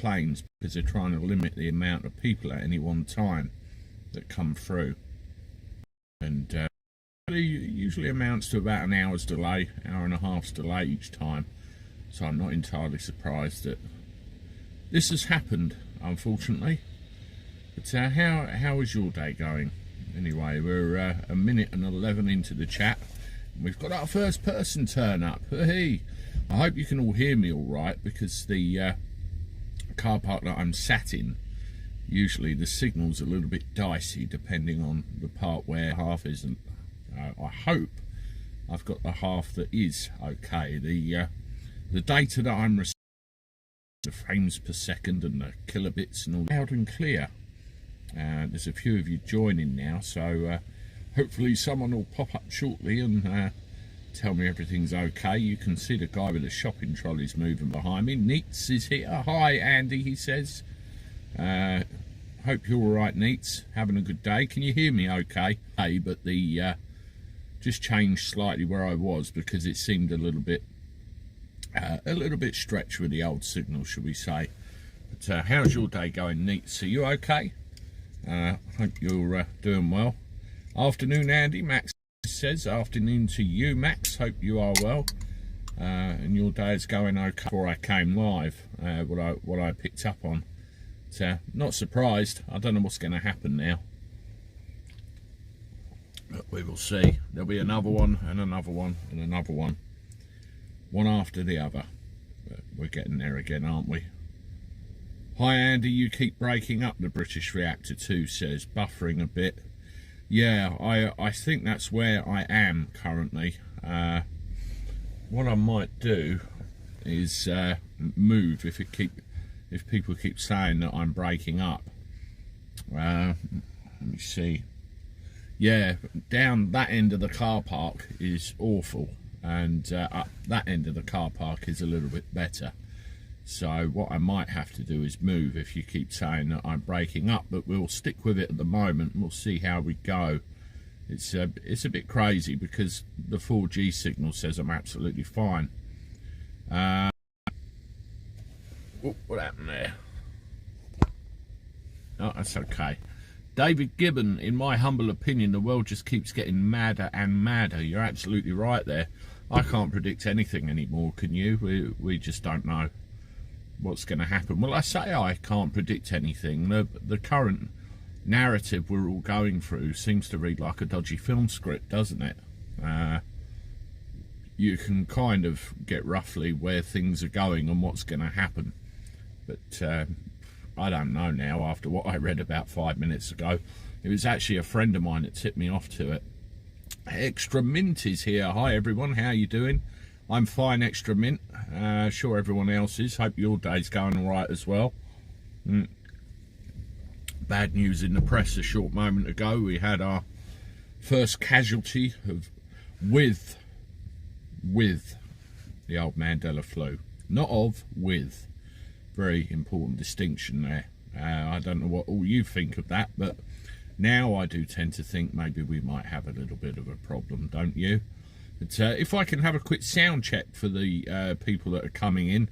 planes because they're trying to limit the amount of people at any one time that come through. And it usually amounts to about an hour's delay, hour and a half's delay each time. So I'm not entirely surprised that this has happened, unfortunately. But how is your day going? Anyway, we're a minute and 11 into the chat. We've got our first person turn up. Hey, I hope you can all hear me all right, because the car park that I'm sat in, usually the signal's a little bit dicey depending on the part where half isn't. I hope I've got the half that is okay. The data that I'm receiving, the frames per second and the kilobits and all, loud and clear. There's a few of you joining now, so hopefully someone will pop up shortly and tell me everything's okay. You can see the guy with the shopping trolleys moving behind me. Neats is here. Hi Andy, he says. Hope you're alright, Neats. Having a good day. Can you hear me okay? Hey, but the just changed slightly where I was because it seemed a little bit stretched with the old signal, should we say. But how's your day going, Neats? Are you okay? Hope you're doing well. Afternoon, Andy. Max says afternoon to you, Max. Hope you are well and your day is going okay. Before I came live, what I picked up on. So not surprised. I don't know what's going to happen now, but we will see. There'll be another one and another one and another one after the other. But we're getting there again, aren't we? Hi Andy, you keep breaking up, the British Reactor 2 says, buffering a bit. Yeah, I think that's where I am currently. What I might do is move if people keep saying that I'm breaking up. Let me see. Yeah, down that end of the car park is awful, and up that end of the car park is a little bit better. So what I might have to do is move if you keep saying that I'm breaking up, but we'll stick with it at the moment and we'll see how we go. It's a bit crazy because the 4G signal says I'm absolutely fine. Oh, what happened there? Oh, that's okay. David Gibbon, in my humble opinion, the world just keeps getting madder and madder. You're absolutely right there. I can't predict anything anymore, can you? We just don't know what's going to happen. Well, I say I can't predict anything. The current narrative we're all going through seems to read like a dodgy film script, doesn't it? You can kind of get roughly where things are going and what's going to happen, but I don't know now after what I read about 5 minutes ago. It was actually a friend of mine that tipped me off to it. Extra Mint is here. Hi everyone, how you doing? I'm fine, Extra Mint. Sure everyone else is. Hope your day's going all right as well. Bad news in the press a short moment ago. We had our first casualty with the old Mandela flu. Not of, with. Very important distinction there. I don't know what all you think of that, but now I do tend to think maybe we might have a little bit of a problem, don't you? But if I can have a quick sound check for the people that are coming in.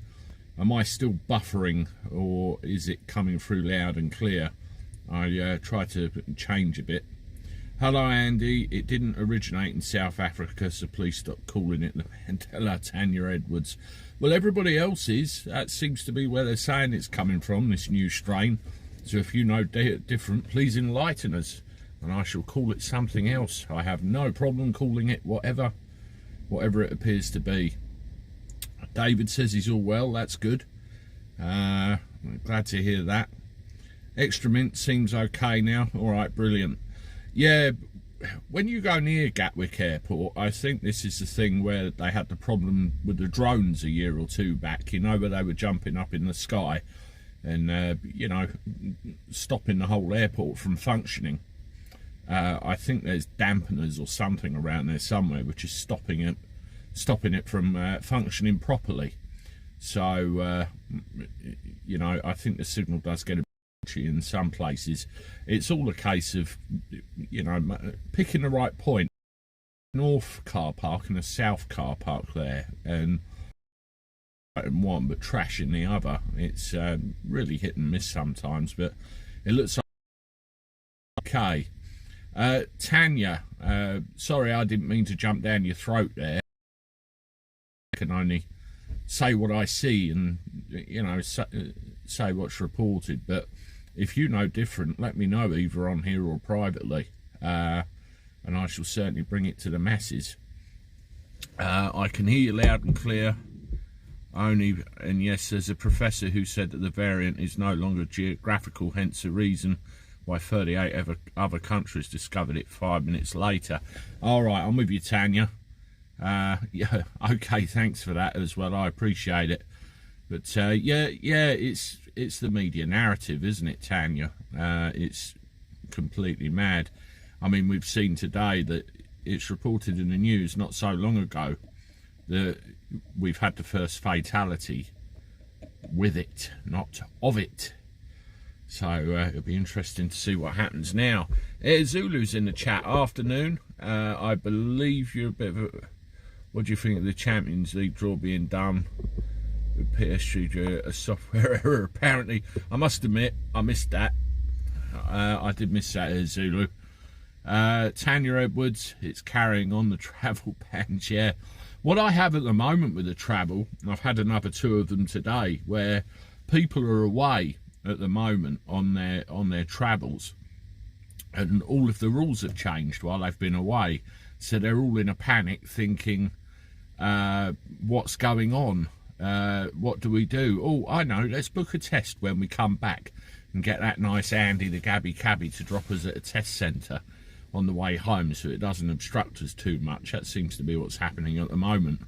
Am I still buffering, or is it coming through loud and clear? I try to change a bit. Hello Andy, it didn't originate in South Africa, so please stop calling it the Mandela. Tanya Edwards. Well, everybody else is. That seems to be where they're saying it's coming from, this new strain. So if you know different, please enlighten us, and I shall call it something else. I have no problem calling it whatever it appears to be. David says he's all well. That's good. Glad to hear that. Extra Mint seems okay now. All right, brilliant. Yeah, when you go near Gatwick Airport, I think this is the thing where they had the problem with the drones a year or two back, you know, where they were jumping up in the sky and, you know, stopping the whole airport from functioning. I think there's dampeners or something around there somewhere which is stopping it from functioning properly. So, you know, I think the signal does get a in some places. It's all a case of, you know, picking the right point. North car park and a south car park there, and in one but trash in the other. It's really hit and miss sometimes, but it looks okay. Tanya, sorry I didn't mean to jump down your throat there. I can only say what I see and, you know, say what's reported, but if you know different, let me know either on here or privately, and I shall certainly bring it to the masses. I can hear you loud and clear. And yes, there's a professor who said that the variant is no longer geographical, hence the reason why 38 other countries discovered it 5 minutes later. All right, I'm with you, Tanya. Yeah, okay, thanks for that as well. I appreciate it. But yeah, it's the media narrative, isn't it, Tanya? It's completely mad. I mean, we've seen today that it's reported in the news not so long ago that we've had the first fatality with it, not of it. So it'll be interesting to see what happens now. Zulu's in the chat. Afternoon. I believe you're a bit of a... What do you think of the Champions League draw being done with PSG, a software error apparently? I must admit, I missed that. I did miss that, Zulu. Tanya Edwards, it's carrying on the travel bans, yeah. What I have at the moment with the travel, I've had another 2 of them today, where people are away at the moment on their travels, and all of the rules have changed while they've been away, so they're all in a panic thinking, what's going on? What do we do? Oh, I know, let's book a test when we come back and get that nice Andy the Gabby Cabby to drop us at a test centre on the way home so it doesn't obstruct us too much. That seems to be what's happening at the moment.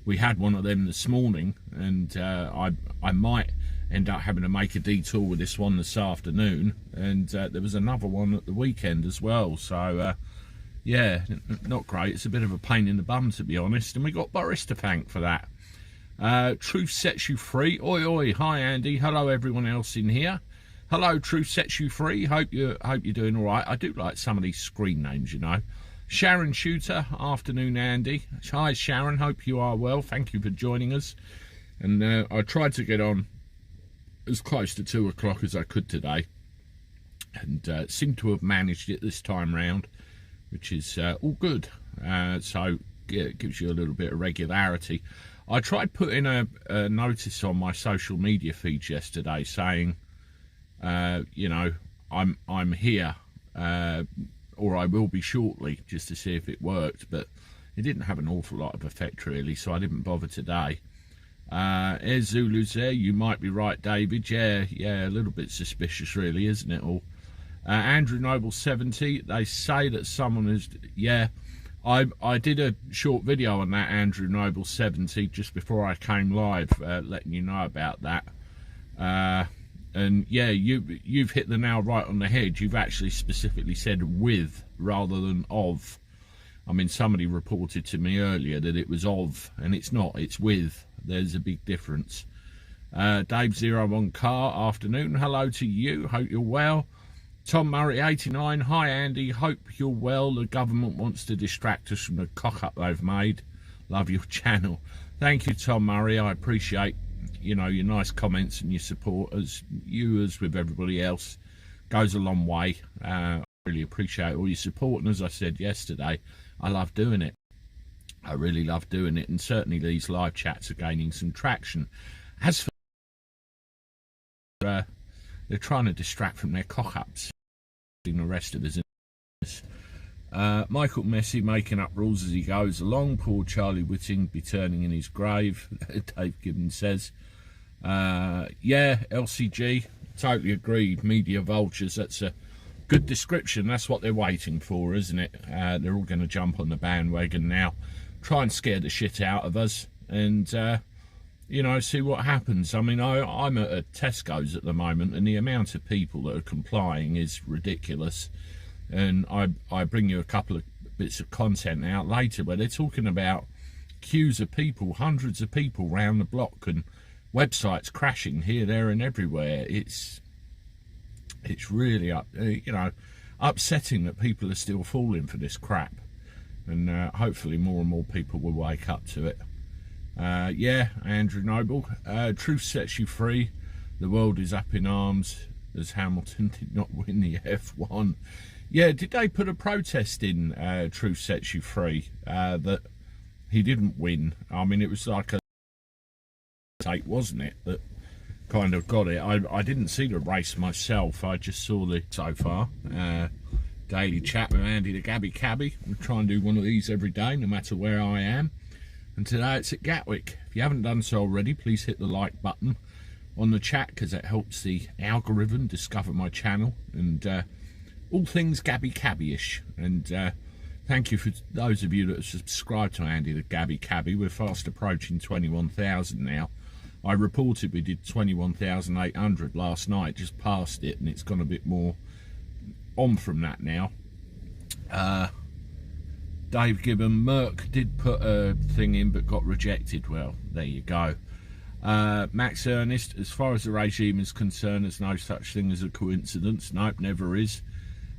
We had one of them this morning, and I might end up having to make a detour with this one this afternoon, and there was another one at the weekend as well. So yeah, not great. It's a bit of a pain in the bum, to be honest, and we got Boris to thank for that. Truth sets you free. Oi oi. Hi Andy. Hello everyone else in here. Hello, Truth Sets You Free. Hope you're doing all right. I do like some of these screen names, you know. Sharon Shooter. Afternoon, Andy. Hi, Sharon. Hope you are well. Thank you for joining us. And I tried to get on as close to 2 o'clock as I could today, and seem to have managed it this time round, which is all good. So yeah, it gives you a little bit of regularity. I tried putting a notice on my social media feeds yesterday saying, you know, I'm here, or I will be shortly, just to see if it worked, but it didn't have an awful lot of effect really, so I didn't bother today. There's Zulu's there. You might be right, David. Yeah, a little bit suspicious really, isn't it all? Andrew Noble 70, they say that someone is... Yeah, I did a short video on that, Andrew Noble 70, just before I came live, letting you know about that. And yeah, you've hit the nail right on the head. You've actually specifically said with rather than of. I mean, somebody reported to me earlier that it was of, and it's not, it's with. There's a big difference. Dave01 Car, afternoon. Hello to you. Hope you're well. Tom Murray 89. Hi Andy. Hope you're well. The government wants to distract us from the cock up they've made. Love your channel. Thank you, Tom Murray. I appreciate, you know, your nice comments and your support, as with everybody else, goes a long way. I really appreciate all your support, and as I said yesterday, I love doing it. I really love doing it, and certainly these live chats are gaining some traction. As for they're trying to distract from their cock-ups, the rest of us. Michael Messi making up rules as he goes along. Poor Charlie Whitting be turning in his grave, Dave Gibbons says. Yeah, LCG, totally agreed. Media vultures, that's a good description. That's what they're waiting for, isn't it? They're all going to jump on the bandwagon now, try and scare the shit out of us, and you know, see what happens. I mean, I'm at a Tesco's at the moment, and the amount of people that are complying is ridiculous. And I bring you a couple of bits of content out later where they're talking about queues of people, hundreds of people round the block, and websites crashing here, there and everywhere. It's really upsetting that people are still falling for this crap, and hopefully more and more people will wake up to it. Yeah, Andrew Noble. Truth sets you free. The world is up in arms as Hamilton did not win the F1. Yeah, did they put a protest in, Truth sets you free, that he didn't win? I mean, it was like a tape, wasn't it, that kind of got it. I didn't see the race myself. I just saw the so far. Daily chat with Andy the Gabby Cabby. We try and do one of these every day, no matter where I am. And today it's at Gatwick. If you haven't done so already, please hit the like button on the chat, because it helps the algorithm discover my channel and all things Gabby Cabby-ish. And thank you for those of you that have subscribed to Andy the Gabby Cabby. We're fast approaching 21,000 now. I reported we did 21,800 last night, just past it, and it's gone a bit more on from that now. Dave Gibbon, Merck did put a thing in but got rejected. Well, there you go. Max Ernest, as far as the regime is concerned, there's no such thing as a coincidence. Nope, never is.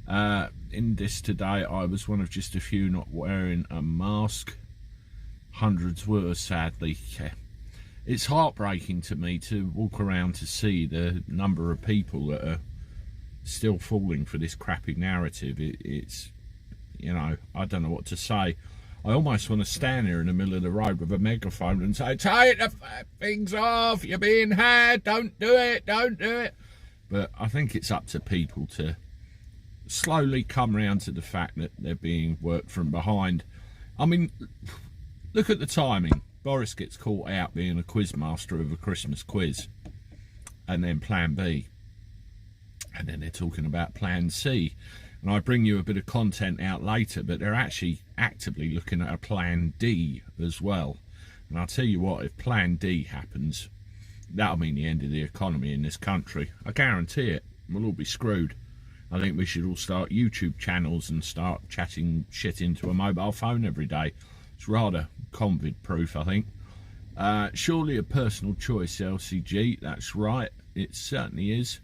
In this today, I was one of just a few not wearing a mask. Hundreds were, sadly. Yeah. It's heartbreaking to me to walk around to see the number of people that are still falling for this crappy narrative. It's, you know, I don't know what to say. I almost want to stand there in the middle of the road with a megaphone and say, take the things off, you're being had, don't do it, don't do it. But I think it's up to people to slowly come round to the fact that they're being worked from behind. I mean, look at the timing. Boris gets caught out being a quiz master of a Christmas quiz, and then Plan B, and then they're talking about Plan C. And I bring you a bit of content out later, but they're actually actively looking at a Plan D as well. And I'll tell you what, if Plan D happens, that'll mean the end of the economy in this country. I guarantee it. We'll all be screwed. I think we should all start YouTube channels and start chatting shit into a mobile phone every day. It's rather COVID proof, I think. Surely a personal choice, LCG. That's right, it certainly is.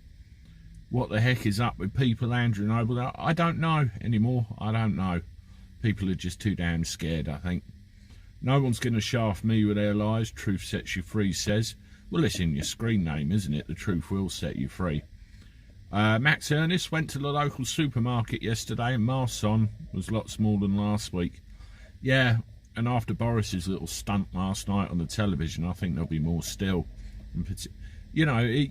What the heck is up with people, Andrew Noble? I don't know anymore. I don't know. People are just too damn scared, I think. No one's going to shaft me with their lies. Truth sets you free, says. Well, it's in your screen name, isn't it? The truth will set you free. Max Ernest went to the local supermarket yesterday, and masks on was lots more than last week. Yeah, and after Boris's little stunt last night on the television, I think there'll be more still. You know,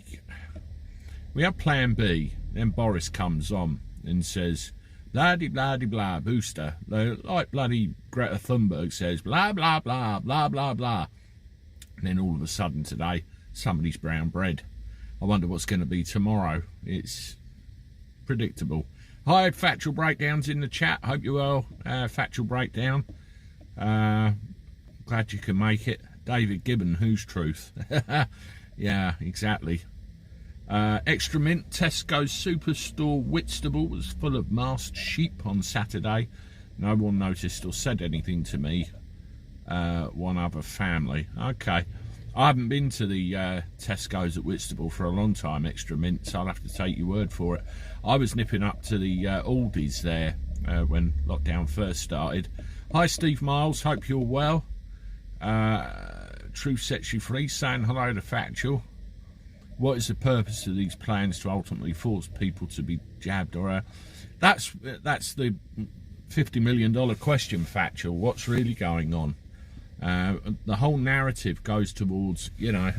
we have Plan B, then Boris comes on and says, blah-de blah-de blah, booster. Like bloody Greta Thunberg says, blah, blah, blah, blah, blah, blah. And then all of a sudden today, somebody's brown bread. I wonder what's going to be tomorrow. It's predictable. Hi, Factual Breakdown's in the chat. Hope you're well. Factual Breakdown. Glad you can make it. David Gibbon, whose truth? Yeah, exactly. Extra mint, Tesco's superstore Whitstable was full of masked sheep on Saturday. No one noticed or said anything to me. One other family. Okay. I haven't been to the Tesco's at Whitstable for a long time, Extra mint, so I'll have to take your word for it. I was nipping up to the Aldi's there when lockdown first started. Hi, Steve Miles. Hope you're well. Truth sets you free. Saying hello to Factual. What is the purpose of these plans to ultimately force people to be jabbed? Or that's the $50 million question, Factual. What's really going on? The whole narrative goes towards, you know,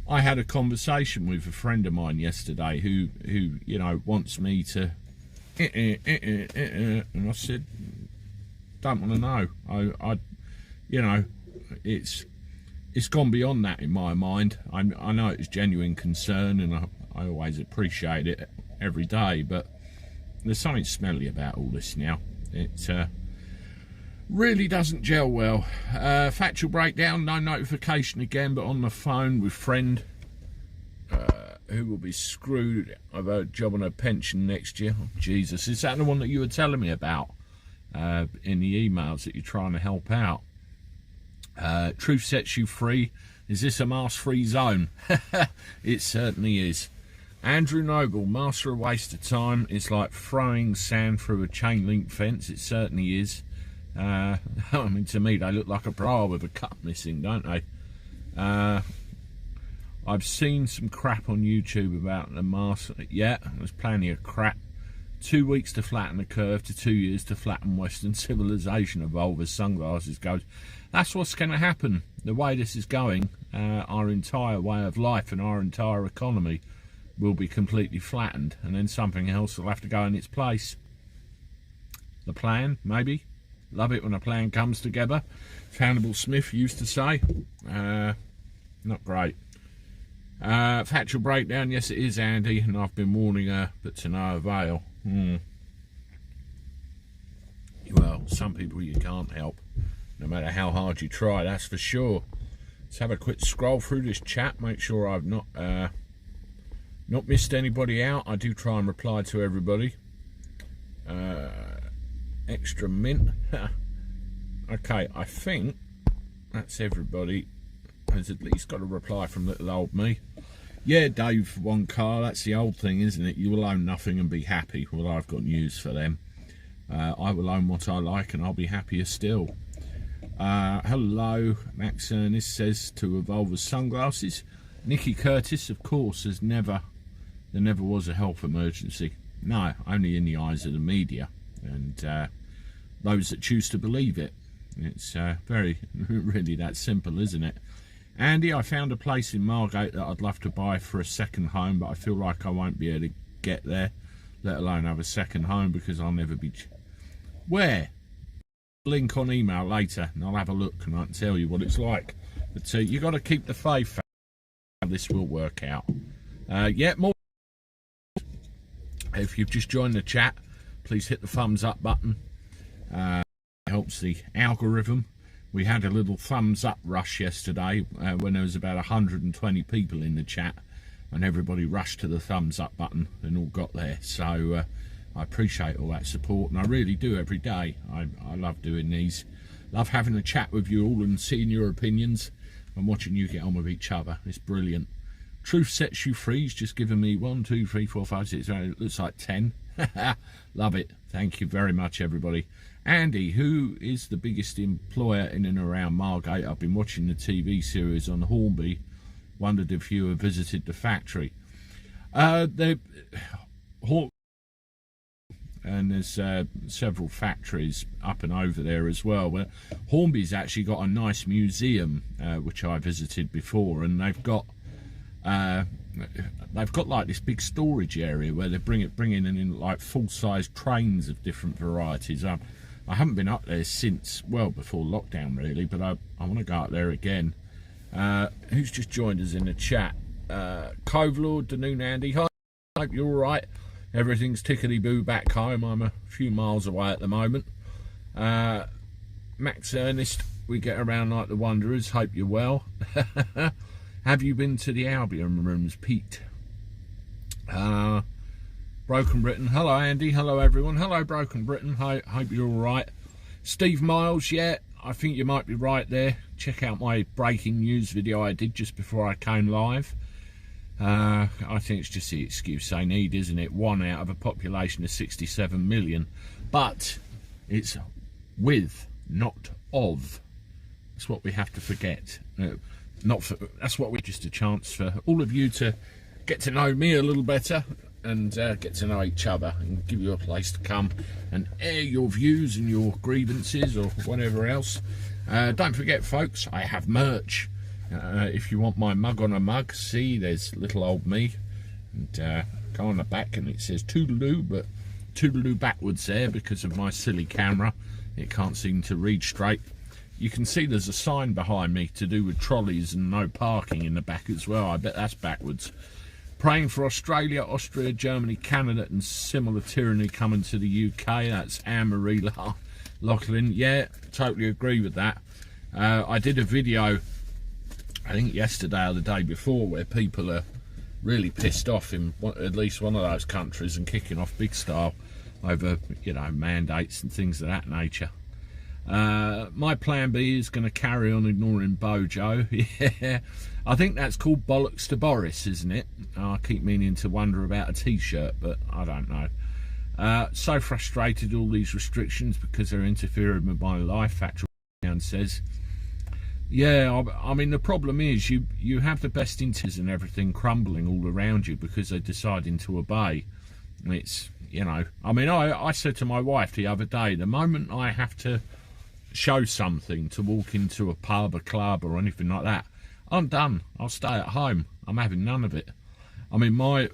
I had a conversation with a friend of mine yesterday who you know, wants me to and I said, don't want to know. I you know, it's gone beyond that in my mind. I know it's genuine concern, and I always appreciate it every day, but there's something smelly about all this now. It really doesn't gel well. Factual Breakdown, no notification again, but on the phone with friend who will be screwed of a job on a pension next year. Oh, Jesus, is that the one that you were telling me about in the emails that you're trying to help out? Truth sets you free. Is this a mask-free zone? It certainly is. Andrew Noble, master of waste of time. It's like throwing sand through a chain link fence. It certainly is. I mean, to me, they look like a bra with a cup missing, don't they? I've seen some crap on YouTube about the mask. Yeah, there's plenty of crap. 2 weeks to flatten the curve to 2 years to flatten Western civilization, evolve as sunglasses goes. That's what's going to happen. The way this is going, our entire way of life and our entire economy will be completely flattened, and then something else will have to go in its place. The plan, maybe. Love it when a plan comes together. Hannibal Smith used to say. Not great. Factual breakdown, yes it is, Andy, and I've been warning her, but to no avail. Well, some people you can't help, no matter how hard you try, that's for sure. Let's have a quick scroll through this chat, make sure I've not missed anybody out. I do try and reply to everybody. Extra mint. Okay, I think that's everybody has at least got a reply from little old me. Yeah, Dave, one car, that's the old thing, isn't it? You will own nothing and be happy. Well, I've got news for them. I will own what I like and I'll be happier still. Hello, Max Ernest says to evolve as sunglasses. Nicky Curtis, of course, there never was a health emergency. No, only in the eyes of the media and those that choose to believe it. It's very, really that simple, isn't it? Andy, I found a place in Margate that I'd love to buy for a second home, but I feel like I won't be able to get there, let alone have a second home, because I'll never be... Where? Link on email later, and I'll have a look and I can tell you what it's like. But you got to keep the faith. This will work out. Yeah, more. If you've just joined the chat, please hit the thumbs up button. It helps the algorithm. We had a little thumbs up rush yesterday when there was about 120 people in the chat, and everybody rushed to the thumbs up button and all got there. So I appreciate all that support, and I really do every day. I love doing these. Love having a chat with you all and seeing your opinions and watching you get on with each other. It's brilliant. Truth sets you free. He's just given me 1, 2, 3, 4, 5, 6, 7, it looks like 10. Love it. Thank you very much, everybody. Andy, who is the biggest employer in and around Margate? I've been watching the TV series on Hornby. Wondered if you have visited the factory. And there's several factories up and over there as well. Well, Hornby's actually got a nice museum which I visited before, and they've got like this big storage area where they bring in like full-size trains of different varieties. I haven't been up there since, well, before lockdown really, but I want to go up there again. Who's just joined us in the chat? Cove Lord, Danoon Andy. Hi, hope you're all right. Everything's tickety-boo back home. I'm a few miles away at the moment. Max Ernest, we get around like the Wanderers. Hope you're well. Have you been to the Albion rooms, Pete? Broken Britain. Hello, Andy. Hello, everyone. Hello, Broken Britain. Hope you're all right. Steve Miles, yeah, I think you might be right there. Check out my breaking news video I did just before I came live. I think it's just the excuse they need, isn't it? 1 out of a population of 67 million. But it's with, not of. That's what we have to forget. That's what we're just a chance for all of you to get to know me a little better and get to know each other and give you a place to come and air your views and your grievances or whatever else. Don't forget, folks, I have merch. If you want my mug on a mug, see, there's little old me, and go on the back and it says Toodaloo, but Toodaloo backwards there because of my silly camera. It can't seem to read straight. You can see there's a sign behind me to do with trolleys and no parking in the back as well. I bet that's backwards. Praying for Australia, Austria, Germany, Canada and similar tyranny coming to the UK. That's Anne-Marie Lachlan. Yeah, totally agree with that. I did a video, I think yesterday or the day before, where people are really pissed off in at least one of those countries and kicking off big style over, you know, mandates and things of that nature. My plan B is going to carry on ignoring Bojo. Yeah, I think that's called Bollocks to Boris, isn't it? I keep meaning to wonder about a t-shirt, but I don't know. So frustrated all these restrictions because they're interfering with my life, Factual Breakdown says. Yeah, I mean, the problem is you have the best intentions and everything crumbling all around you because they're deciding to obey. And it's, you know, I mean, I said to my wife the other day, the moment I have to show something to walk into a pub, a club or anything like that, I'm done. I'll stay at home. I'm having none of it. I mean, my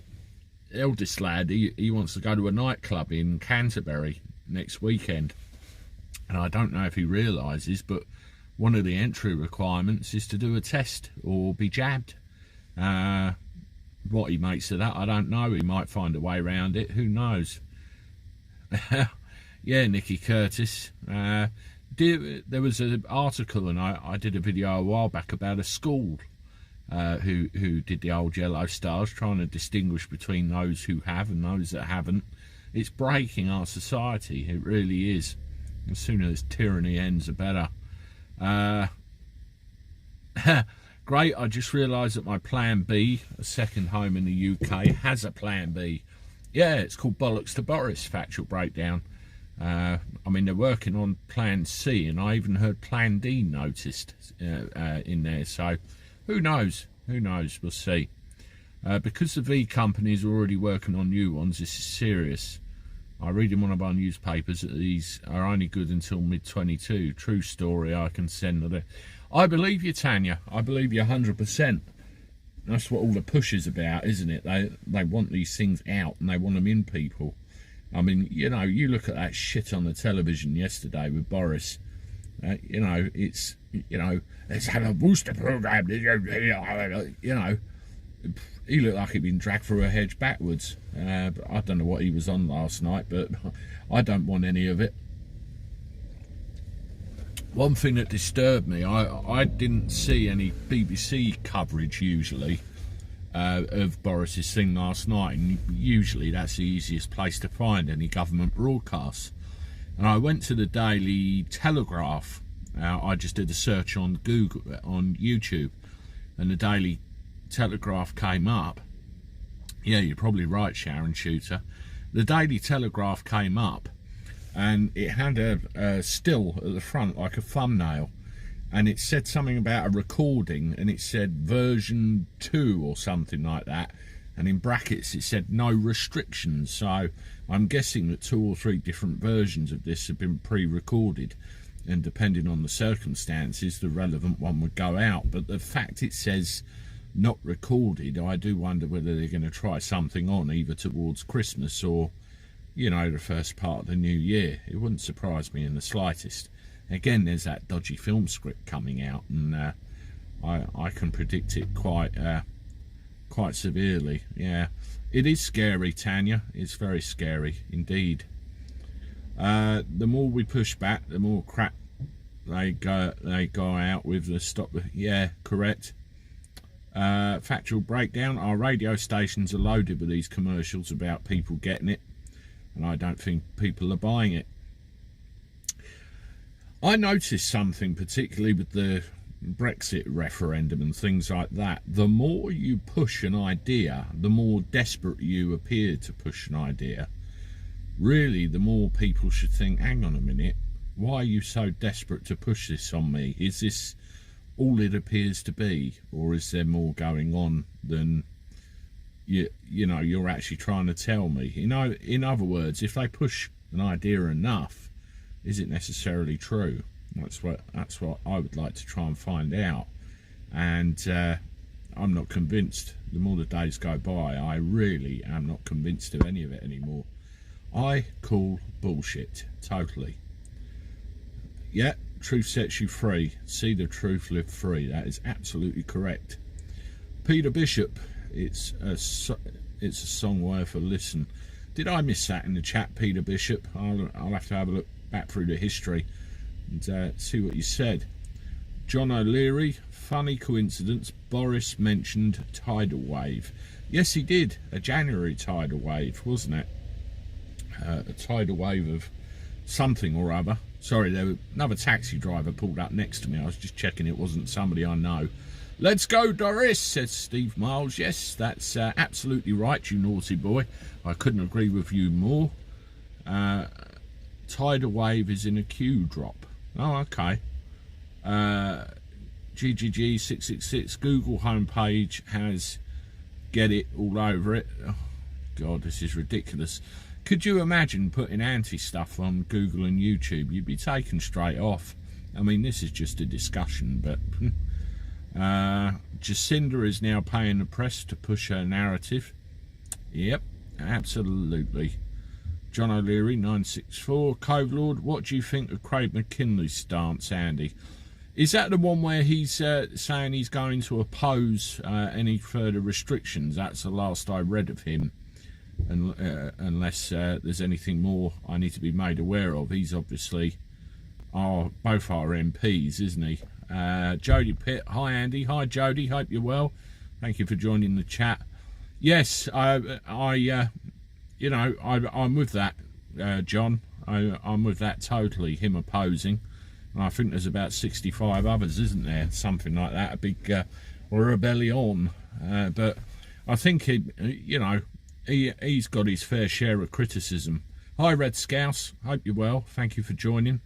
eldest lad, he wants to go to a nightclub in Canterbury next weekend. And I don't know if he realises, but one of the entry requirements is to do a test or be jabbed. What he makes of that, I don't know. He might find a way around it. Who knows? Yeah, Nicky Curtis. There was an article, and I did a video a while back about a school who did the old yellow stars, trying to distinguish between those who have and those that haven't. It's breaking our society. It really is. The sooner this tyranny ends, the better. Great, I just realised that my plan B, a second home in the UK, has a plan B. Yeah, it's called Bollocks to Boris, Factual Breakdown. I mean, they're working on plan C, and I even heard plan D noticed in there, so who knows? Who knows? We'll see. Because the V companies are already working on new ones, this is serious. I read in one of our newspapers that these are only good until mid-22. True story, I can send it. I believe you, Tanya. I believe you 100%. That's what all the push is about, isn't it? They want these things out and they want them in people. I mean, you know, you look at that shit on the television yesterday with Boris. You know, it's, you know, let's have a booster program. You know, he looked like he'd been dragged through a hedge backwards. But I don't know what he was on last night, but I don't want any of it. One thing that disturbed me, I didn't see any BBC coverage usually of Boris's thing last night, and usually that's the easiest place to find any government broadcasts. And I went to the Daily Telegraph. I just did a search on Google, on YouTube, and the Daily Telegraph came up. Yeah, you're probably right, Sharon Shooter. The Daily Telegraph came up, and it had a still at the front, like a thumbnail, and it said something about a recording, and it said version 2 or something like that, and in brackets it said no restrictions. So I'm guessing that 2 or 3 different versions of this have been pre-recorded, and depending on the circumstances the relevant one would go out. But the fact it says not recorded, I do wonder whether they're going to try something on either towards Christmas or, you know, the first part of the new year. It wouldn't surprise me in the slightest. Again, there's that dodgy film script coming out, and I can predict it quite severely. Yeah, it is scary, Tanya. It's very scary indeed. The more we push back, the more crap they go out with. The stop. Yeah, correct. Factual Breakdown. Our radio stations are loaded with these commercials about people getting it, and I don't think people are buying it. I noticed something, particularly with the Brexit referendum and things like that. The more you push an idea, the more desperate you appear to push an idea. Really, the more people should think, hang on a minute, why are you so desperate to push this on me? Is this all it appears to be, or is there more going on than you know you're actually trying to tell me? You know, in other words, if they push an idea enough, is it necessarily true? That's what I would like to try and find out. And I'm not convinced. The more the days go by, I really am not convinced of any of it anymore. I call bullshit, totally. Yeah, truth sets you free. See the truth, live free. That is absolutely correct. Peter Bishop, it's a song worth a listen. Did I miss that in the chat, Peter Bishop? I'll have to have a look back through the history and see what you said. John O'Leary, funny coincidence, Boris mentioned tidal wave. Yes, he did. A January tidal wave, wasn't it? A tidal wave of something or other. Sorry, there was another taxi driver pulled up next to me. I was just checking it wasn't somebody I know. Let's go, Doris, says Steve Miles. Yes, that's absolutely right, you naughty boy. I couldn't agree with you more. Tidal wave is in a Q drop. Oh, okay. GGG 666 Google homepage has get it all over it. Oh, God, this is ridiculous. Could you imagine putting anti-stuff on Google and YouTube? You'd be taken straight off. I mean, this is just a discussion, but Jacinda is now paying the press to push her narrative. Yep, absolutely. John O'Leary 964 Cove Lord, what do you think of Craig McKinley's stance, Andy? Is that the one where he's saying he's going to oppose any further restrictions? That's the last I read of him, unless there's anything more I need to be made aware of. He's obviously both our MPs, isn't he? Jodie Pitt, hi Andy, hi Jodie, hope you're well. Thank you for joining the chat. Yes, I'm with that, John. I'm with that totally. Him opposing. I think there's about 65 others, isn't there? Something like that, a big rebellion. But I think he's got his fair share of criticism. Hi, Red Scouse. Hope you're well. Thank you for joining.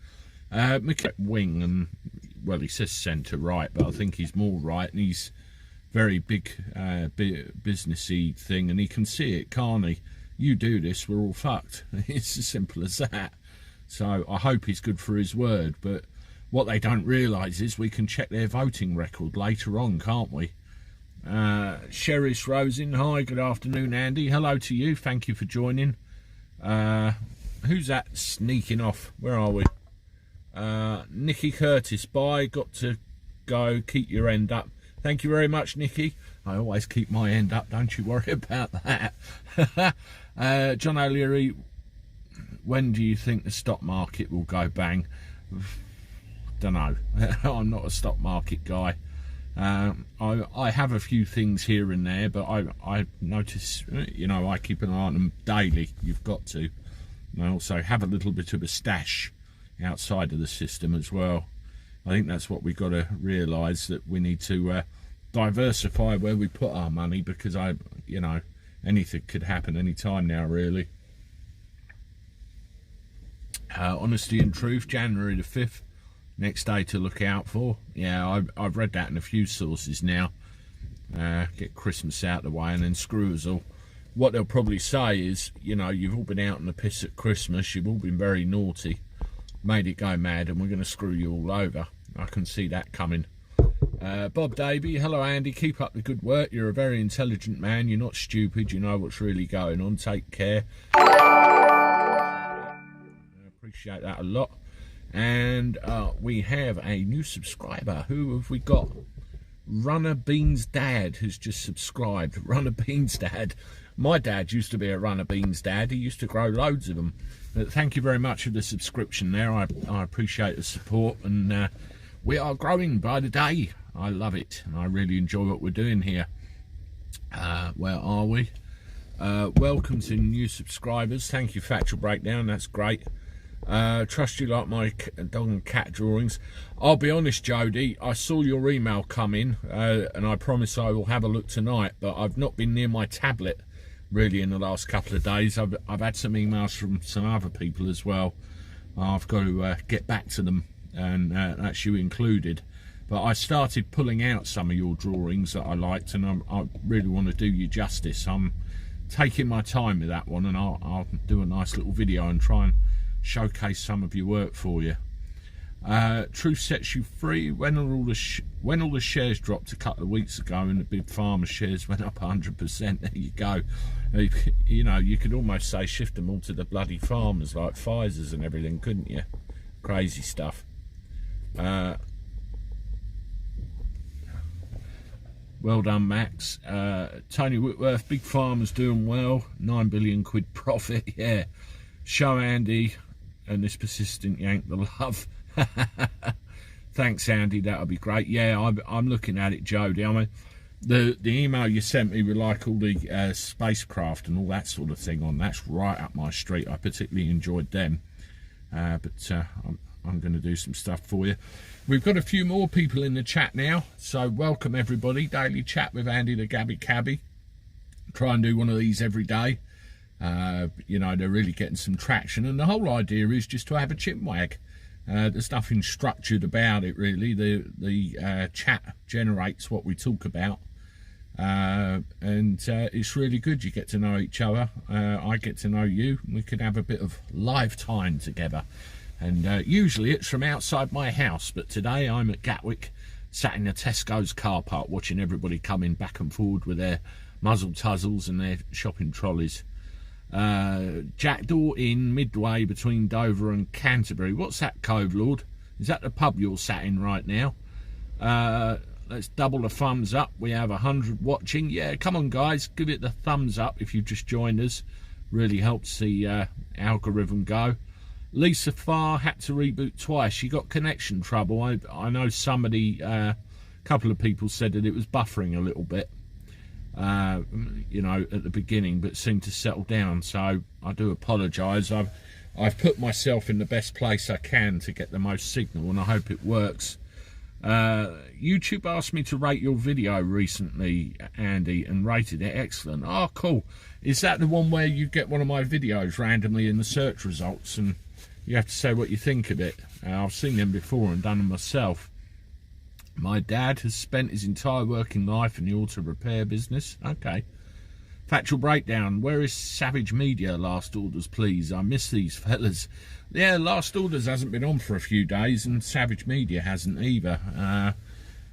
Wing, and well, he says centre right, but I think he's more right, and he's very big businessy thing, and he can see it, can't he? You do this, we're all fucked. It's as simple as that. So I hope he's good for his word, but what they don't realise is we can check their voting record later on, can't we? Sherris Rosen, hi, good afternoon, Andy. Hello to you, thank you for joining. Who's that sneaking off? Where are we? Nikki Curtis, bye, got to go, keep your end up. Thank you very much, Nikki. I always keep my end up, don't you worry about that. John O'Leary, when do you think the stock market will go bang? Don't know. I'm not a stock market guy. I have a few things here and there, but I notice, I keep an eye on them daily. You've got to. And I also have a little bit of a stash outside of the system as well. I think that's what we've got to realise, that we need to diversify where we put our money, because anything could happen any time now, really. Honesty and Truth, January the 5th. Next day to look out for. Yeah, I've read that in a few sources now. Get Christmas out of the way and then screw us all. What they'll probably say is, you've all been out on the piss at Christmas, you've all been very naughty, made it go mad, and we're going to screw you all over. I can see that coming. Bob Davey, hello Andy, keep up the good work. You're a very intelligent man, you're not stupid, you know what's really going on. Take care. I appreciate that a lot. And we have a new subscriber. Who have we got? Runner Beans Dad has just subscribed. Runner Beans Dad. My dad used to be a Runner Beans Dad. He used to grow loads of them. But thank you very much for the subscription there. I appreciate the support, and we are growing by the day. I love it, and I really enjoy what we're doing here. Where are we? Welcome to new subscribers. Thank you, Factual Breakdown. That's great. Trust you like my dog and cat drawings. I'll be honest, Jodie, I saw your email come in, and I promise I will have a look tonight, but I've not been near my tablet really in the last couple of days. I've had some emails from some other people as well. I've got to get back to them, and that's you included. But I started pulling out some of your drawings that I liked, and I really want to do you justice. I'm taking my time with that one, and I'll do a nice little video and try and showcase some of your work for you. Truth sets you free. When all the shares dropped a couple of weeks ago and the big pharma shares went up 100%, there you go. You could almost say shift them all to the bloody farmers, like Pfizer's and everything, couldn't you? Crazy stuff. Well done, Max. Tony Whitworth, big farmers doing well, 9 billion quid profit. Yeah, show Andy and this persistent yank the love. Thanks, Andy, that'll be great. Yeah, I'm looking at it, Jodie. I mean, the email you sent me with like all the spacecraft and all that sort of thing on, that's right up my street. I particularly enjoyed them. But I'm going to do some stuff for you. We've got a few more people in the chat now, so welcome everybody. Daily chat with Andy the Gabby Cabby. Try and do one of these every day. You know, they're really getting some traction, and the whole idea is just to have a chinwag. There's nothing structured about it really. The chat generates what we talk about, and it's really good. You get to know each other. I get to know you. We can have a bit of live time together, and usually it's from outside my house, but today I'm at Gatwick, sat in the Tesco's car park watching everybody coming back and forward with their muzzle tuzzles and their shopping trolleys. Jackdaw Inn, midway between Dover and Canterbury. What's that, Cove Lord? Is that the pub you're sat in right now? Let's double the thumbs up. We have 100 watching. Yeah, come on guys, give it the thumbs up if you've just joined us. Really helps the algorithm go. Lisa Farr had to reboot twice. She got connection trouble. I know somebody, a couple of people said that it was buffering a little bit, you know, at the beginning, but seemed to settle down. So I do apologise. I've put myself in the best place I can to get the most signal, and I hope it works. YouTube asked me to rate your video recently, Andy, and rated it excellent. Oh, cool. Is that the one where you get one of my videos randomly in the search results and you have to say what you think of it? I've seen them before and done them myself. My dad has spent his entire working life in the auto repair business. Okay. Factual breakdown. Where is Savage Media? Last orders, please. I miss these fellas. Yeah, Last Orders hasn't been on for a few days, and Savage Media hasn't either.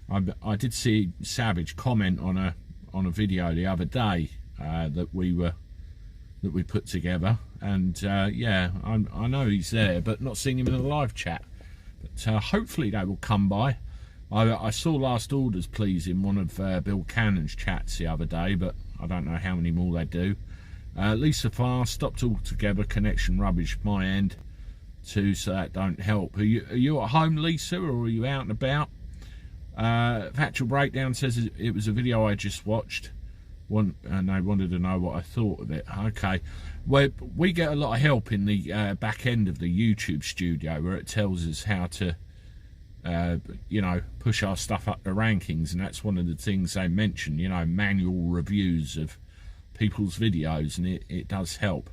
I did see Savage comment on a video the other day that we put together, and yeah, I know he's there, but not seen him in a live chat. But hopefully they will come by. I saw Last Orders, please, in one of Bill Cannon's chats the other day, but I don't know how many more they do. Lisa Farr stopped altogether. Connection rubbish my end too, so that don't help. Are you at home, Lisa, or are you out and about? Factual Breakdown says it was a video I just watched, and they wanted to know what I thought of it. Okay, well, we get a lot of help in the back end of the YouTube studio, where it tells us how to you know, push our stuff up the rankings, and that's one of the things they mention, you know, manual reviews of people's videos, and it does help.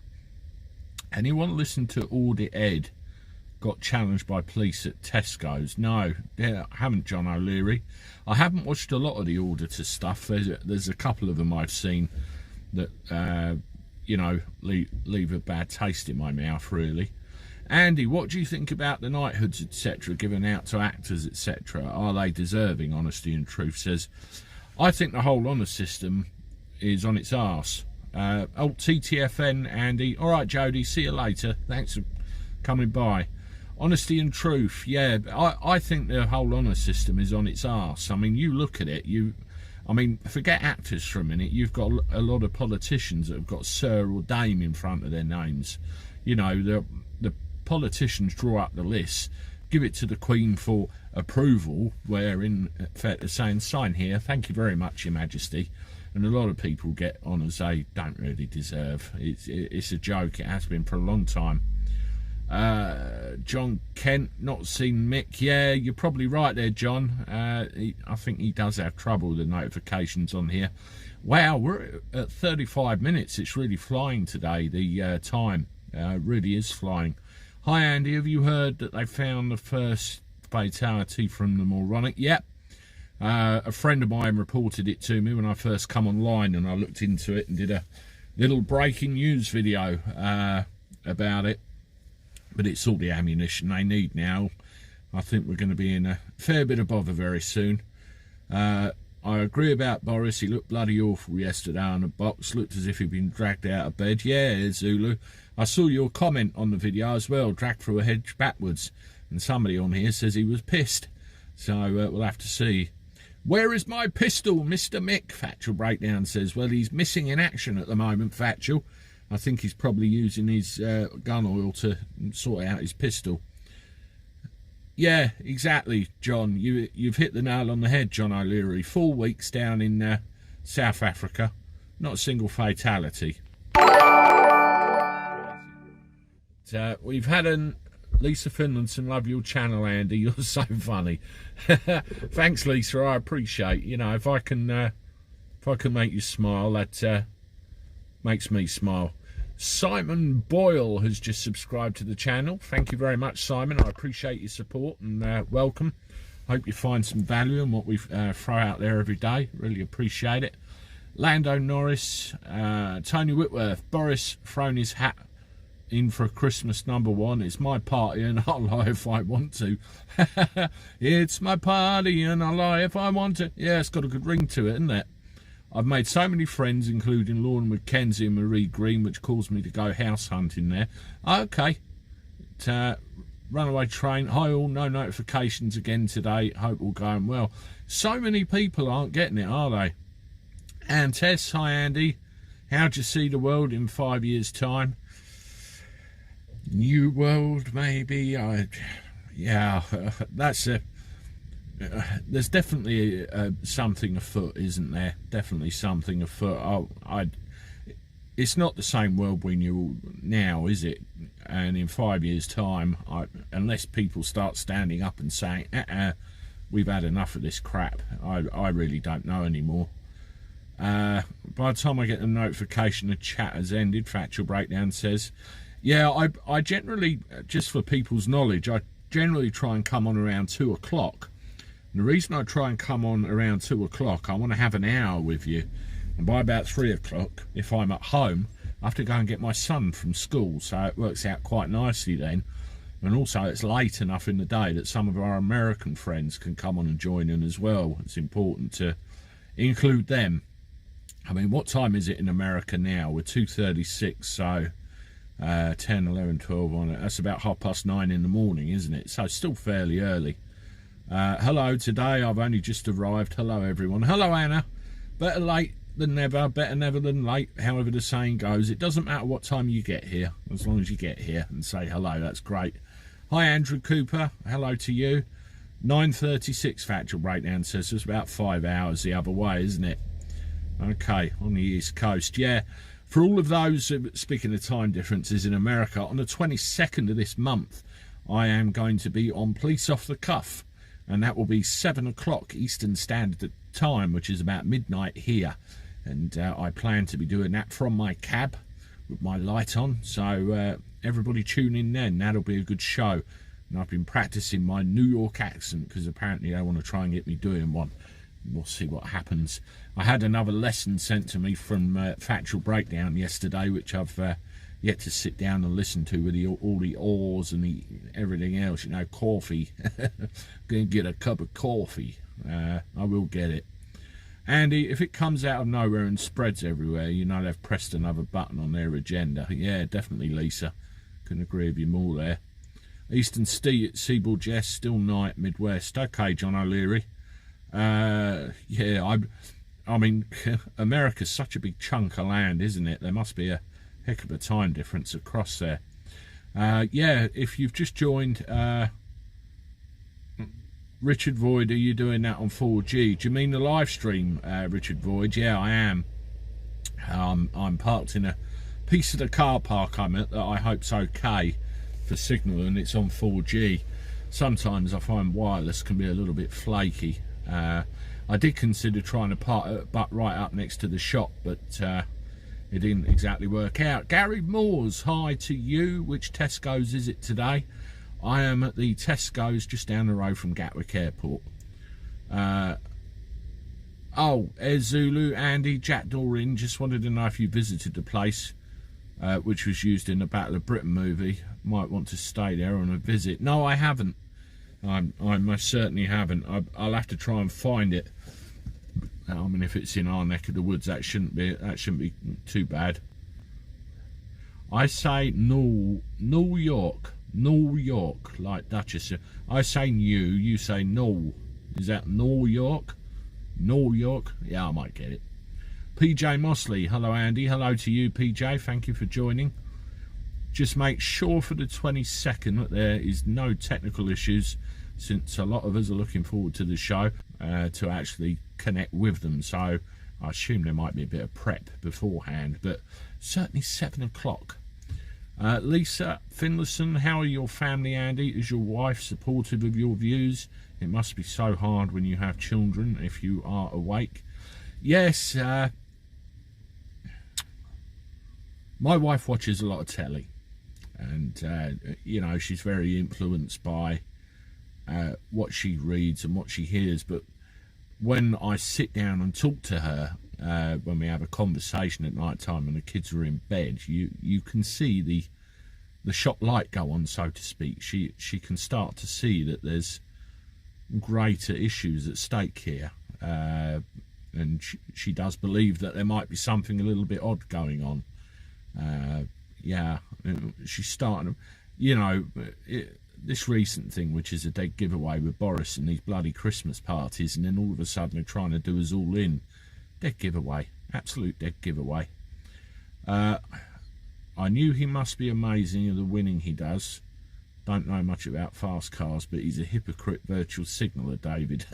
Anyone listen to Audit Ed got challenged by police at Tesco's? No, I haven't, John O'Leary. I haven't watched a lot of the Auditor stuff. There's a couple of them I've seen that you know, leave a bad taste in my mouth, really. Andy, what do you think about the knighthoods, etc., given out to actors, etc.? Are they deserving? Honesty and Truth says, I think the whole honour system is on its arse. Old TTFN, Andy. All right, Jody, see you later. Thanks for coming by. Honesty and Truth, yeah, I think the whole honour system is on its arse. I mean, you look at it, I mean, forget actors for a minute. You've got a lot of politicians that have got Sir or Dame in front of their names. You know, the politicians draw up the list, give it to the Queen for approval, where in effect they're saying, sign here, thank you very much, Your Majesty. And a lot of people get honours they don't really deserve. It's a joke. It has been for a long time. John Kent, not seen Mick. Yeah, you're probably right there, John. I think he does have trouble with the notifications on here. Wow, we're at 35 minutes. It's really flying today, the time. Really is flying. Hi, Andy. Have you heard that they found the first fatality from the moronic? Yep. A friend of mine reported it to me when I first come online, and I looked into it and did a little breaking news video about it. But it's all the ammunition they need now. I think we're going to be in a fair bit of bother very soon. I agree about Boris. He looked bloody awful yesterday on the box. Looked as if he'd been dragged out of bed. Yeah, Zulu. I saw your comment on the video as well. Dragged through a hedge backwards. And somebody on here says he was pissed. So we'll have to see. Where is my pistol, Mr. Mick? Factual Breakdown says, well, he's missing in action at the moment, Factual. I think he's probably using his gun oil to sort out his pistol. Yeah, exactly, John. You've hit the nail on the head, John O'Leary. 4 weeks down in South Africa. Not a single fatality. We've had an... Lisa Finlayson, love your channel, Andy. You're so funny. Thanks, Lisa. I appreciate. You know, if I can make you smile, that makes me smile. Simon Boyle has just subscribed to the channel. Thank you very much, Simon. I appreciate your support and welcome. Hope you find some value in what we throw out there every day. Really appreciate it. Lando Norris, Tony Whitworth, Boris thrown his hat in for Christmas #1. It's my party and I'll lie if I want to. It's my party and I'll lie if I want to. Yeah, it's got a good ring to it, isn't it? I've made so many friends, including Lauren McKenzie and Marie Green, which caused me to go house hunting there. Okay. Runaway train. Hi all, no notifications again today. Hope all going well. So many people aren't getting it, are they? And Tess, hi Andy. How'd you see the world in 5 years' time? New world, maybe. Yeah, that's a. There's definitely something afoot, isn't there? Definitely something afoot. It's not the same world we knew now, is it? And in 5 years' time, unless people start standing up and saying, we've had enough of this crap, I really don't know anymore. By the time I get the notification the chat has ended, Factual Breakdown says, yeah, I generally, just for people's knowledge, I generally try and come on around 2 o'clock. And the reason I try and come on around 2 o'clock, I want to have an hour with you. And by about 3 o'clock, if I'm at home, I have to go and get my son from school. So it works out quite nicely then. And also it's late enough in the day that some of our American friends can come on and join in as well. It's important to include them. I mean, what time is it in America now? We're 2:36, so 10, 11, 12 on it. That's about 9:30 in the morning, isn't it? So still fairly early. Hello, today I've only just arrived. Hello, everyone. Hello, Anna. Better late than never, better never than late, however the saying goes. It doesn't matter what time you get here, as long as you get here and say hello. That's great. Hi, Andrew Cooper. Hello to you. 9:36 Factual Breakdown says it's about 5 hours the other way, isn't it? Okay, on the East Coast. Yeah, for all of those, speaking of time differences in America, on the 22nd of this month, I am going to be on Police Off the Cuff, and that will be 7 o'clock Eastern Standard Time, which is about midnight here. And I plan to be doing that from my cab with my light on, so everybody tune in then. That'll be a good show. And I've been practicing my New York accent because apparently they want to try and get me doing one. We'll see what happens. I had another lesson sent to me from Factual Breakdown yesterday, which I've yet to sit down and listen to with all the oars and everything else. You know, coffee. Gonna get a cup of coffee. I will get it. Andy, if it comes out of nowhere and spreads everywhere, you know they've pressed another button on their agenda. Yeah, definitely, Lisa. Couldn't agree with you more there. Eastern Seaboard, Jess, still night, Midwest. Okay, John O'Leary. Yeah, I mean, America's such a big chunk of land, isn't it? There must be a heck of a time difference across there. Yeah, if you've just joined, Richard Void, are you doing that on 4G? Do you mean the live stream, Richard Void? Yeah, I am. I'm parked in a piece of the car park I'm at that I hope's okay for signal, and it's on 4G. Sometimes I find wireless can be a little bit flaky. I did consider trying to park but right up next to the shop, but it didn't exactly work out. Gary Moores, hi to you. Which Tesco's is it today? I am at the Tesco's just down the road from Gatwick Airport. Oh, Air Zulu, Andy, Jack Doran, just wanted to know if you visited the place which was used in the Battle of Britain movie. Might want to stay there on a visit. No, I haven't. I most certainly haven't. I'll have to try and find it. I mean, if it's in our neck of the woods, that shouldn't be too bad. I say New York, like Duchess. I say new, you say no. Is that New York? New York? Yeah, I might get it. PJ Mosley, hello Andy, hello to you PJ, thank you for joining. Just make sure for the 22nd that there is no technical issues, since a lot of us are looking forward to the show to actually connect with them. So I assume there might be a bit of prep beforehand, but certainly 7 o'clock. Lisa Finlayson, how are your family, Andy? Is your wife supportive of your views? It must be so hard when you have children if you are awake. Yes, My wife watches a lot of telly, and you know, she's very influenced by what she reads and what she hears. But when I sit down and talk to her, when we have a conversation at night time and the kids are in bed, you can see the shop light go on, so to speak. She can start to see that there's greater issues at stake here, and she does believe that there might be something a little bit odd going on. Yeah, she's starting, you know, this recent thing, which is a dead giveaway with Boris and these bloody Christmas parties, and then all of a sudden they're trying to do us all in. Dead giveaway, absolute dead giveaway. I knew he must be amazing at the winning he does. Don't know much about fast cars, but he's a hypocrite virtual signaller, David.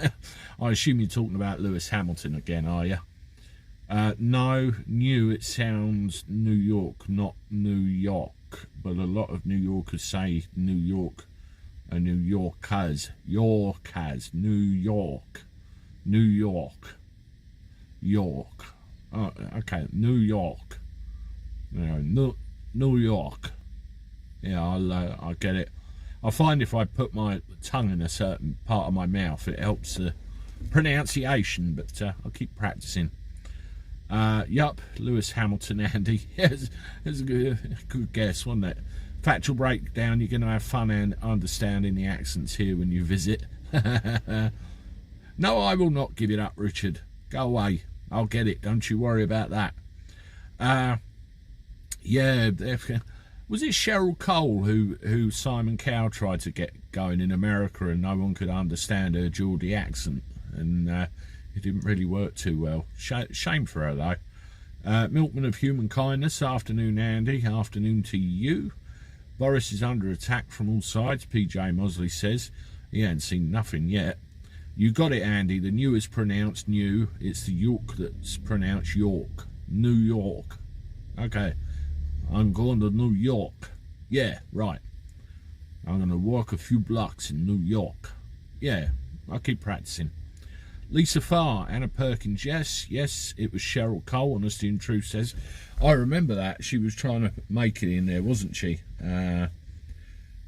I assume you're talking about Lewis Hamilton again, are you? No, new, it sounds New York, not New York. But a lot of New Yorkers say New York and New Yorkers. Yorkers, New York. New York. York. Oh, okay, New York. New York. Yeah, I'll get it. I find if I put my tongue in a certain part of my mouth, it helps the pronunciation, but I'll keep practicing. Yup, Lewis Hamilton, Andy. Yes, it's a good guess, wasn't it? Factual breakdown, you're going to have fun and understanding the accents here when you visit. No, I will not give it up, Richard. Go away. I'll get it. Don't you worry about that. Yeah, was it Cheryl Cole who Simon Cowell tried to get going in America, and no one could understand her Geordie accent, and it didn't really work too well. Shame for her, though. Milkman of Human Kindness, afternoon, Andy. Afternoon to you. Boris is under attack from all sides, PJ Mosley says. He ain't seen nothing yet. You got it, Andy. The new is pronounced new. It's the York that's pronounced York. New York. Okay. I'm going to New York. Yeah, right. I'm going to walk a few blocks in New York. Yeah, I'll keep practicing. Lisa Farr, Anna Perkins, yes, it was Cheryl Cole, Honesty and Truth says. I remember that. She was trying to make it in there, wasn't she? Yeah,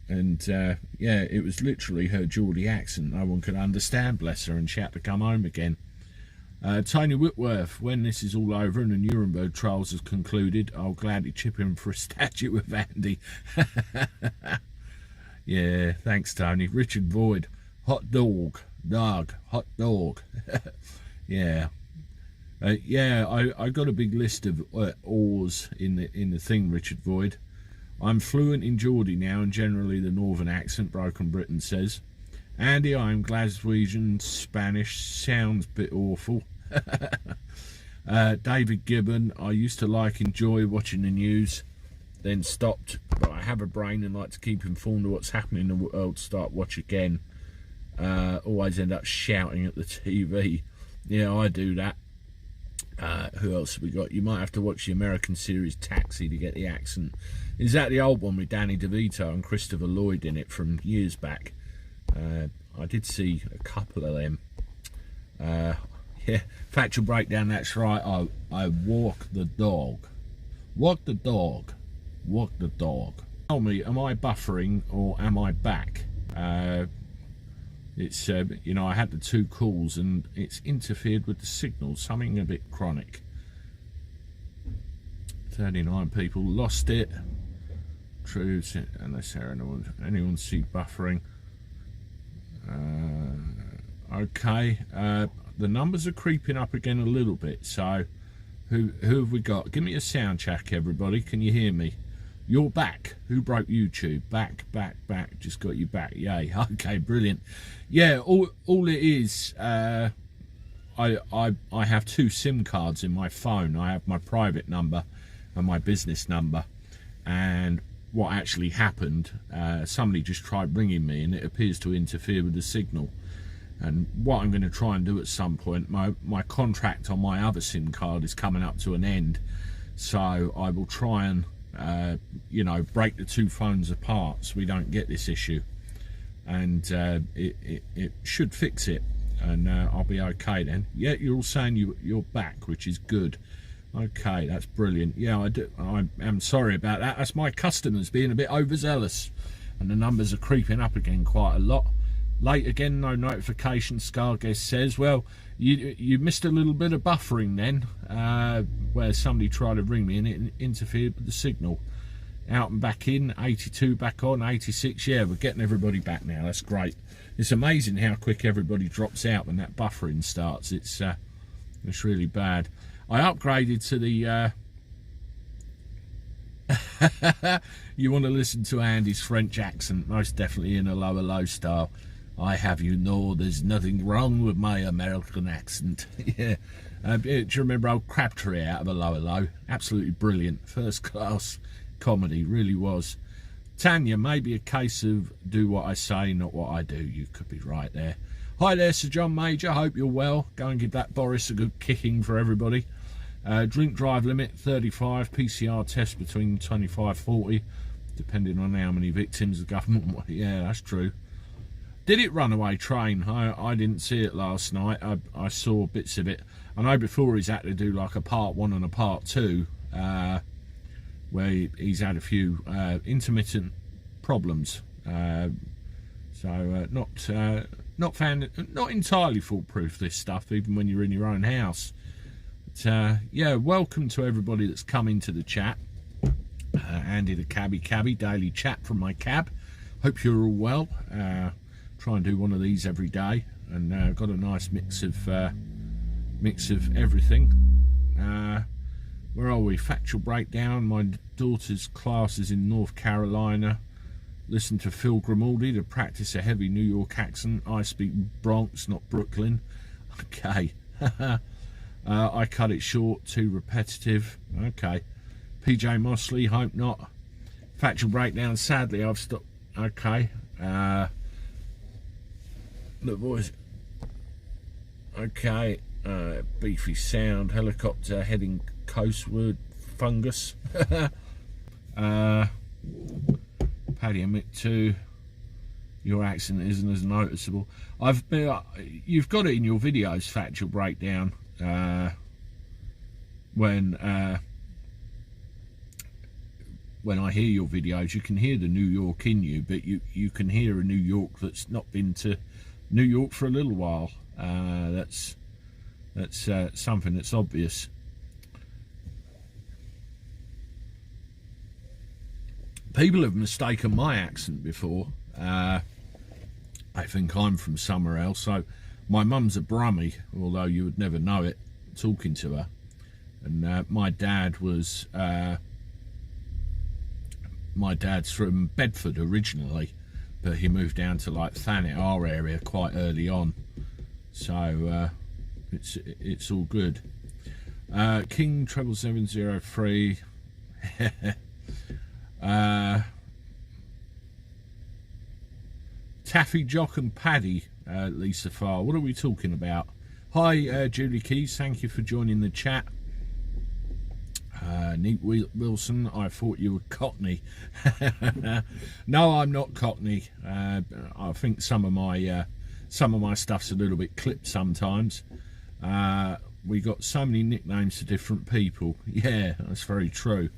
it was literally her Geordie accent. No one could understand, bless her, and she had to come home again. Tony Whitworth, when this is all over and the Nuremberg trials has concluded, I'll gladly chip in for a statue with Andy. Yeah, thanks, Tony. Richard Boyd, hot dog, hot dog. Yeah. I got a big list of ors in the thing, Richard Boyd. I'm fluent in Geordie now and generally the northern accent, Broken Britain says. Andy, I'm Glaswegian, Spanish, sounds a bit awful. David Gibbon, I used to enjoy watching the news, then stopped, but I have a brain and like to keep informed of what's happening in the world, start watch again. Always end up shouting at the TV. Yeah, I do that. Who else have we got? You might have to watch the American series Taxi to get the accent. Is that the old one with Danny DeVito and Christopher Lloyd in it from years back? I did see a couple of them. Yeah, factual breakdown, that's right. I walk the dog. Walk the dog. Walk the dog. Tell me, am I buffering or am I back? It's, you know, I had the 2 calls and it's interfered with the signal. Something a bit chronic. 39 people lost it. True, unless anyone see buffering. Okay, the numbers are creeping up again a little bit, so who have we got? Give me a sound check, everybody. Can you hear me? You're back. Who broke YouTube? Back. Just got you back. Yay. Okay, brilliant. Yeah, all it is, I have 2 SIM cards in my phone. I have my private number and my business number, and what actually happened, somebody just tried ringing me and it appears to interfere with the signal. And what I'm going to try and do at some point, my contract on my other SIM card is coming up to an end, so I will try and you know, break the 2 phones apart so we don't get this issue, and it should fix it, and I'll be okay then. Yeah, you're all saying you're back, which is good. Okay, that's brilliant. Yeah, I am sorry about that. That's my customers being a bit overzealous, and the numbers are creeping up again quite a lot. Late again, no notification, Scarguest says. Well, you missed a little bit of buffering then, where somebody tried to ring me and it interfered with the signal. Out and back in, 82 back on, 86. Yeah, we're getting everybody back now. That's great. It's amazing how quick everybody drops out when that buffering starts. It's really bad. I upgraded to the... You want to listen to Andy's French accent, most definitely in a low style. I have you know there's nothing wrong with my American accent. Yeah. Do you remember old Crabtree out of a low? Absolutely brilliant. First class comedy, really was. Tanya, maybe a case of do what I say, not what I do. You could be right there. Hi there, Sir John Major. Hope you're well. Go and give that Boris a good kicking for everybody. Drink drive limit 35. PCR test between 25-40, depending on how many victims the government. Yeah, that's true. Did it runaway train? I didn't see it last night. I saw bits of it. I know before he's had to do like a part 1 and a part 2, where he's had a few intermittent problems. So not entirely foolproof, this stuff, even when you're in your own house. But yeah, welcome to everybody that's come into the chat. Andy the Cabby, daily chat from my cab. Hope you're all well. Try and do one of these every day, and got a nice mix of everything. Where are we? Factual breakdown. My daughter's class is in North Carolina. Listen to Phil Grimaldi to practice a heavy New York accent. I speak Bronx, not Brooklyn. Okay. I cut it short, too repetitive. Okay. PJ Mosley, hope not. Factual breakdown. Sadly, I've stopped. Okay. The voice. Okay. Beefy sound. Helicopter heading coastward. Fungus. Paddy Mick 2. Your accent isn't as noticeable. You've got it in your videos, factual breakdown. When I hear your videos, you can hear the New York in you, but you can hear a New York that's not been to New York for a little while. That's something that's obvious. People have mistaken my accent before. I think I'm from somewhere else. So my mum's a Brummie, although you would never know it talking to her. And my dad's from Bedford originally, but he moved down to like Thanet, our area, quite early on. So it's all good. King 77703. Taffy, Jock and Paddy, Lisa Farr. What are we talking about? Hi, Julie Keys. Thank you for joining the chat. Neat Wilson, I thought you were Cockney. No, I'm not Cockney. I think some of my stuff's a little bit clipped sometimes. We got so many nicknames for different people. Yeah, that's very true.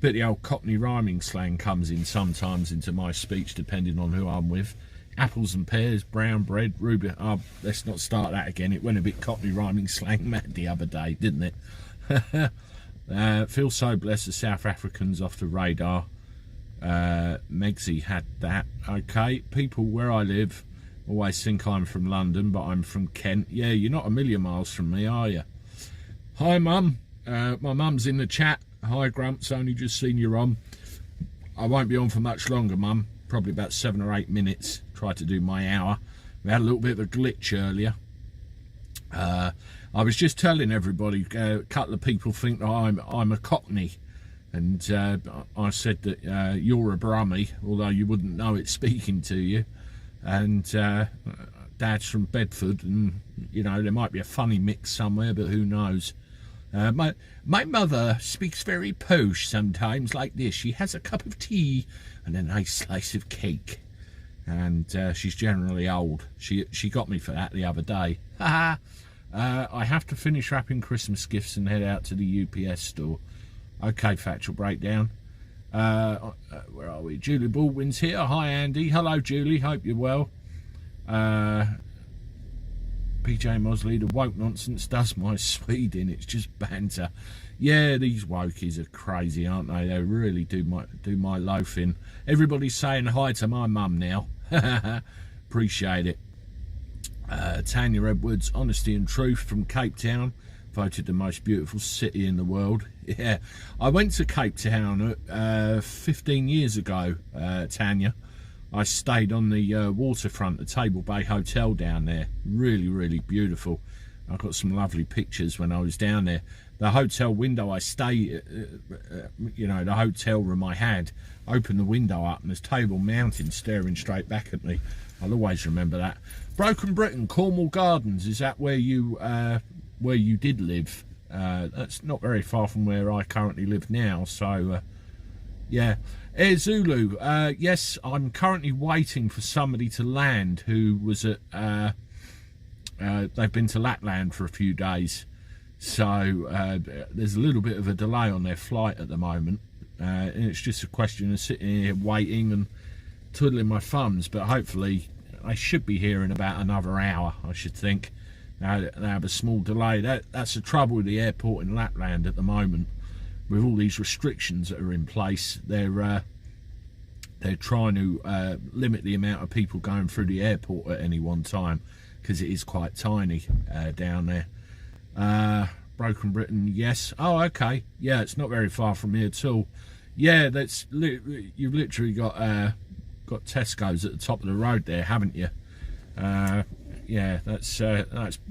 But the old Cockney rhyming slang comes in sometimes into my speech, depending on who I'm with. Apples and pears, brown bread, ruby. Oh, let's not start that again. It went a bit Cockney rhyming slang mad the other day, didn't it? Feel so blessed the South Africans off the radar. Megsy had that. Okay, people where I live always think I'm from London, but I'm from Kent. Yeah, you're not a million miles from me, are you? Hi, Mum. My mum's in the chat. Hi, Grumps. Only just seen you on. I won't be on for much longer, Mum. Probably about 7 or 8 minutes. Try to do my hour. We had a little bit of a glitch earlier. I was just telling everybody, a couple of people think that I'm a Cockney, and I said that you're a Brummie, although you wouldn't know it speaking to you, and Dad's from Bedford, and you know there might be a funny mix somewhere, but who knows. My mother speaks very posh sometimes, like this. She has a cup of tea and a nice slice of cake, and she's generally old. She got me for that the other day. I have to finish wrapping Christmas gifts and head out to the UPS store. Okay, Factual Breakdown. Where are we? Julie Baldwin's here. Hi, Andy. Hello, Julie. Hope you're well. PJ Mosley, the woke nonsense does my Sweden. It's just banter. Yeah, these wokies are crazy, aren't they? They really do my loafing. Everybody's saying hi to my mum now. Appreciate it. Tanya Edwards, Honesty and Truth from Cape Town, voted the most beautiful city in the world. Yeah, I went to Cape Town 15 years ago, Tanya. I stayed on the waterfront, the Table Bay Hotel down there. Really, really beautiful. I got some lovely pictures when I was down there. The hotel window I stay, you know, the hotel room I had, opened the window up and there's Table Mountain staring straight back at me. I'll always remember that. Broken Britain, Cornwall Gardens, is that where you did live? That's not very far from where I currently live now, so yeah. Air Zulu, yes, I'm currently waiting for somebody to land who was at, they've been to Lapland for a few days, so there's a little bit of a delay on their flight at the moment, and it's just a question of sitting here waiting and twiddling my thumbs, but hopefully I should be here in about another hour, I should think. Now they have a small delay. That's the trouble with the airport in Lapland at the moment. With all these restrictions that are in place, they're trying to limit the amount of people going through the airport at any one time, because it is quite tiny down there. Broken Britain, yes. Oh, okay. Yeah, it's not very far from here at all. Yeah, you've literally got Tesco's at the top of the road there, haven't you? Yeah, that's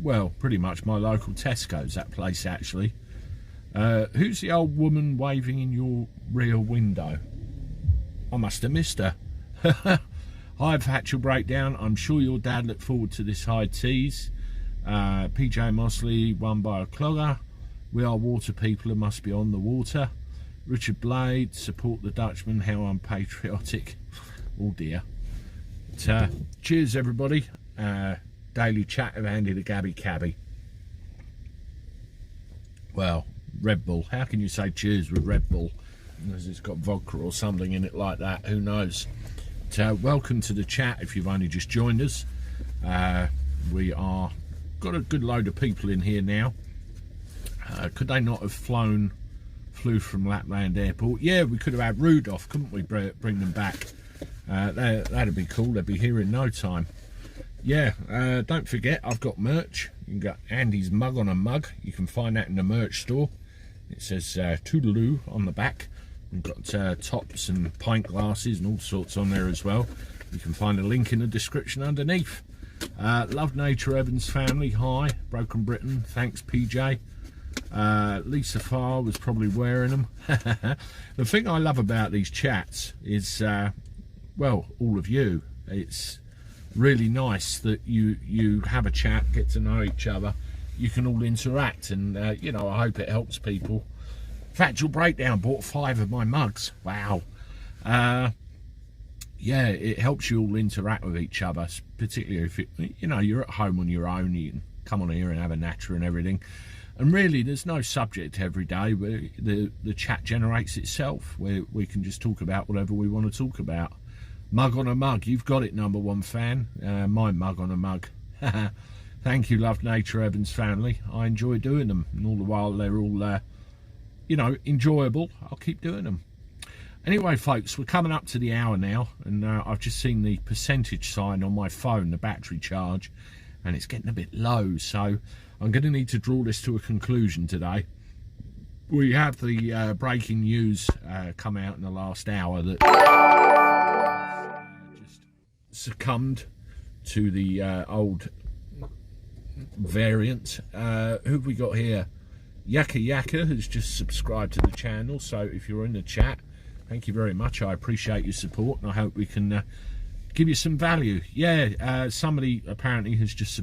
well, pretty much my local Tesco's, that place actually. Who's the old woman waving in your rear window? I must have missed her. Hi, Factual Breakdown. I'm sure your dad looked forward to this high teas. PJ Mosley, won by a clogger. We are water people and must be on the water. Richard Blade, support the Dutchman. How unpatriotic. Oh dear. But, cheers, everybody. Daily chat of Andy the Gabby Cabby. Well, Red Bull. How can you say cheers with Red Bull? Unless it's got vodka or something in it like that. Who knows? So, welcome to the chat if you've only just joined us. We are got a good load of people in here now. Could they not have flew from Lapland Airport? Yeah, we could have had Rudolph, couldn't we? Bring them back. That'd be cool. They'd be here in no time. Yeah, don't forget, I've got merch. You can get Andy's mug on a mug. You can find that in the merch store. It says Toodaloo on the back. We've got tops and pint glasses and all sorts on there as well. You can find a link in the description underneath. Love Nature Evans family, hi. Broken Britain, thanks PJ. Lisa Farr was probably wearing them. The thing I love about these chats is, well, all of you. It's really nice that you have a chat, get to know each other. You can all interact, and you know, I hope it helps people. Factual Breakdown bought 5 of my mugs. Wow. Yeah, it helps you all interact with each other, particularly if you know, you're at home on your own. You can come on here and have a natter and everything. And really, there's no subject every day. Where the chat generates itself, where we can just talk about whatever we want to talk about. Mug on a mug, you've got it, #1 fan. My mug on a mug. Thank you, Love Nature Evans family. I enjoy doing them, and all the while they're all, you know, enjoyable. I'll keep doing them. Anyway, folks, we're coming up to the hour now, and I've just seen the percentage sign on my phone, the battery charge, and it's getting a bit low, so I'm going to need to draw this to a conclusion today. We have the breaking news come out in the last hour that just succumbed to the old variant. Who have we got here? Yaka Yaka has just subscribed to the channel, so if you're in the chat, thank you very much. I appreciate your support, and I hope we can give you some value. Yeah, somebody apparently has just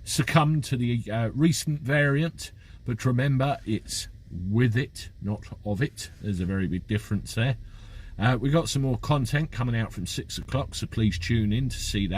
succumbed to the recent variant, but remember, it's with it, not of it. There's a very big difference there. We've got some more content coming out from 6 o'clock, so please tune in to see that.